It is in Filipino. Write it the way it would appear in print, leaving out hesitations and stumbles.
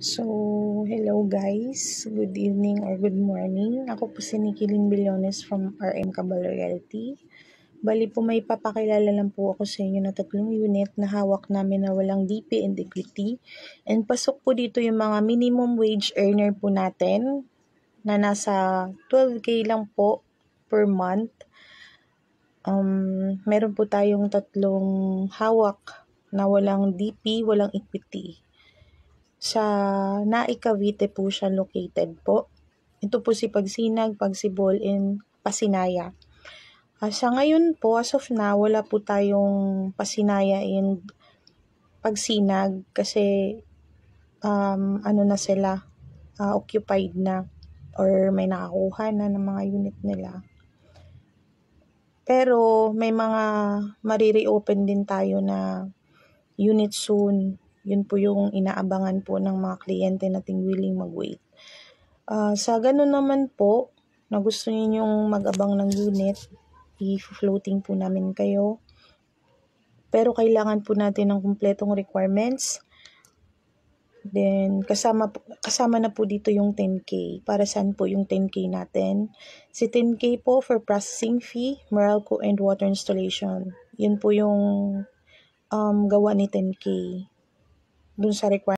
So, hello guys. Good evening or good morning. Ako po si Nikki Lynn Billones from RM Cabal Realty. Bali po may papakilala lang po ako sa inyo na 3 unit na hawak namin na walang DP and equity. And pasok po dito yung mga minimum wage earner po natin na nasa 12K lang po per month. Meron po tayong 3 hawak na walang DP, walang equity. Sa Naik, Cavite po siya located po. Ito po si Pagsinag, Pagsibol, and Pasinaya. Sa ngayon po, as of now, wala po tayong Pasinaya and Pagsinag kasi na sila, occupied na or may nakakuha na ng mga unit nila. Pero may mga marireopen din tayo na unit soon. Yun po yung inaabangan po ng mga kliyente nating willing mag-wait. Sa ganun naman po, na gusto niyo mag-abang ng unit, i-floating po namin kayo. Pero kailangan po natin ng kumpletong requirements. Then, kasama na po dito yung 10K. Para saan po yung 10K natin? Si 10K po for processing fee, Meralco, and water installation. Yun po yung gawa ni 10K. Dun sa requirement.